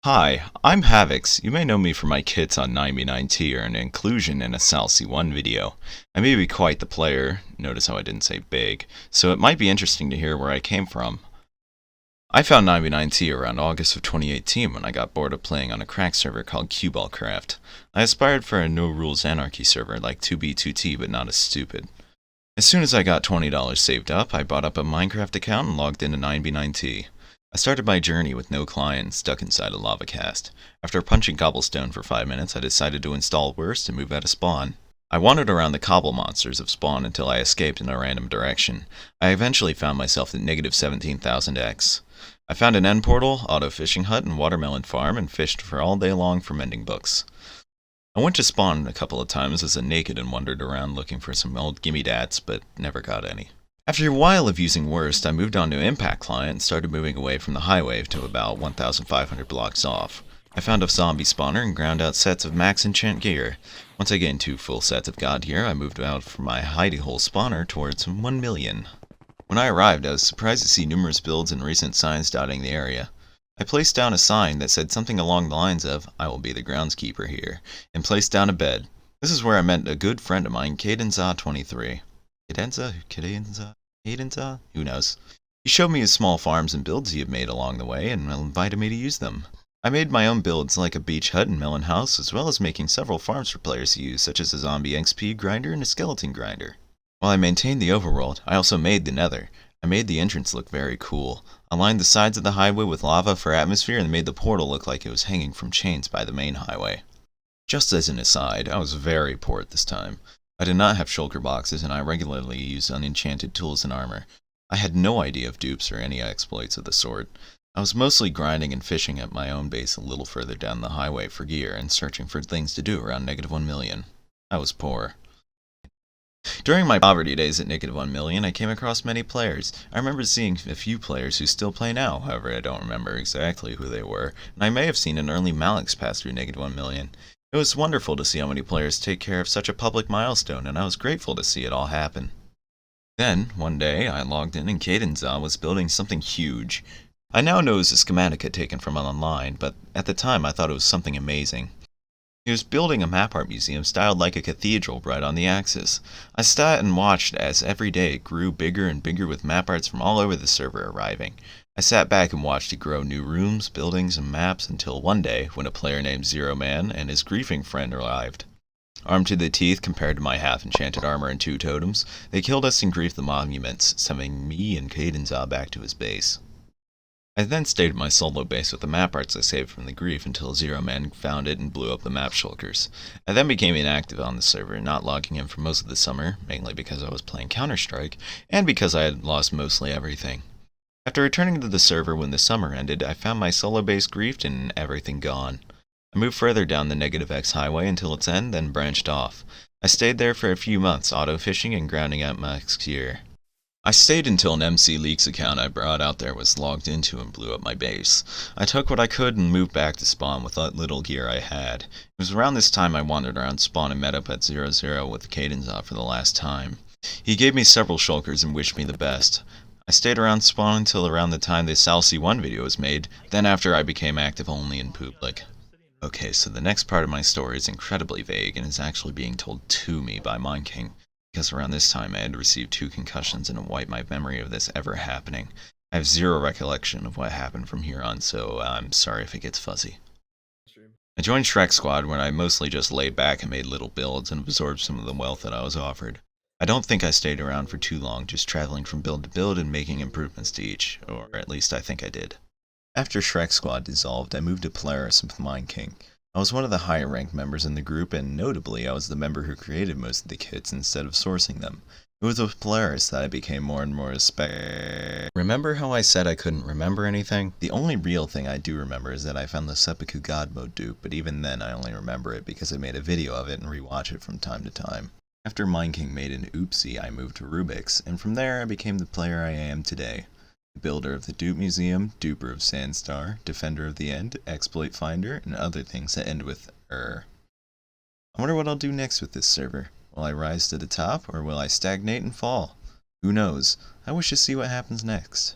Hi, I'm HAV0X. You may know me for my kits on 9v9t or an inclusion in a SalC1 video. I may be quite the player, notice how I didn't say big, so it might be interesting to hear where I came from. I found 9v9t around August of 2018 when I got bored of playing on a crack server called Craft. I aspired for a no-rules anarchy server like 2b2t but not as stupid. As soon as I got $20 saved up, I bought up a Minecraft account and logged into 9v9t. I started my journey with no client, stuck inside a lava cast. After punching cobblestone for 5 minutes, I decided to install Worst and move out of spawn. I wandered around the cobble monsters of spawn until I escaped in a random direction. I eventually found myself at negative 17,000x. I found an end portal, auto fishing hut, and watermelon farm and fished for all day long for mending books. I went to spawn a couple of times as a naked and wandered around looking for some old gimme dats, but never got any. After a while of using Worst, I moved on to Impact Client and started moving away from the highway to about 1,500 blocks off. I found a zombie spawner and ground out sets of max enchant gear. Once I gained 2 full sets of god gear, I moved out from my hidey hole spawner towards 1 million. When I arrived, I was surprised to see numerous builds and recent signs dotting the area. I placed down a sign that said something along the lines of, "I will be the groundskeeper here," and placed down a bed. This is where I met a good friend of mine, Cadenza23. Cadenza? Who knows? He showed me his small farms and builds he had made along the way and invited me to use them. I made my own builds like a beach hut and melon house, as well as making several farms for players to use, such as a zombie XP grinder and a skeleton grinder. While I maintained the overworld, I also made the nether. I made the entrance look very cool. I lined the sides of the highway with lava for atmosphere and made the portal look like it was hanging from chains by the main highway. Just as an aside, I was very poor at this time. I did not have shulker boxes, and I regularly used unenchanted tools and armor. I had no idea of dupes or any exploits of the sort. I was mostly grinding and fishing at my own base a little further down the highway for gear and searching for things to do around negative 1 million. I was poor. During my poverty days at negative 1 million, I came across many players. I remember seeing a few players who still play now, however I don't remember exactly who they were, and I may have seen an early Malix pass through negative 1 million. It was wonderful to see how many players take care of such a public milestone, and I was grateful to see it all happen. Then, one day, I logged in and Cadenza was building something huge. I now know it was a schematica taken from online, but at the time I thought it was something amazing. He was building a map art museum styled like a cathedral right on the axis. I sat and watched as every day it grew bigger and bigger with map arts from all over the server arriving. I sat back and watched it grow new rooms, buildings, and maps until one day when a player named Zero Man and his griefing friend arrived. Armed to the teeth compared to my half-enchanted armor and 2 totems, they killed us and griefed the monuments, sending me and Cadenza back to his base. I then stayed at my solo base with the map arts I saved from the grief until Zero Man found it and blew up the map shulkers. I then became inactive on the server, not logging in for most of the summer, mainly because I was playing Counter-Strike, and because I had lost mostly everything. After returning to the server when the summer ended, I found my solo base griefed and everything gone. I moved further down the negative X highway until its end, then branched off. I stayed there for a few months, auto-fishing and grounding out max gear. I stayed until an MC Leaks account I brought out there was logged into and blew up my base. I took what I could and moved back to spawn with what little gear I had. It was around this time I wandered around spawn and met up at 00 with Cadenza for the last time. He gave me several shulkers and wished me the best. I stayed around spawn until around the time the SalC1 video was made, then after I became active only in public. Okay, so the next part of my story is incredibly vague and is actually being told to me by MindKing, because around this time I had received 2 concussions and it wiped my memory of this ever happening. I have zero recollection of what happened from here on, so I'm sorry if it gets fuzzy. I joined Shrek Squad when I mostly just laid back and made little builds and absorbed some of the wealth that I was offered. I don't think I stayed around for too long, just traveling from build to build and making improvements to each, or at least I think I did. After Shrek Squad dissolved, I moved to Polaris with MindKing. I was one of the higher ranked members in the group, and notably I was the member who created most of the kits instead of sourcing them. It was with Polaris that I became more and more respected. Remember how I said I couldn't remember anything? The only real thing I do remember is that I found the Seppuku God mode dupe, but even then I only remember it because I made a video of it and rewatch it from time to time. After MindKing made an oopsie, I moved to Rubik's, and from there I became the player I am today. The builder of the Dupe Museum, duper of Sandstar, defender of the end, exploit finder, and other things that end with I wonder what I'll do next with this server. Will I rise to the top, or will I stagnate and fall? Who knows? I wish to see what happens next.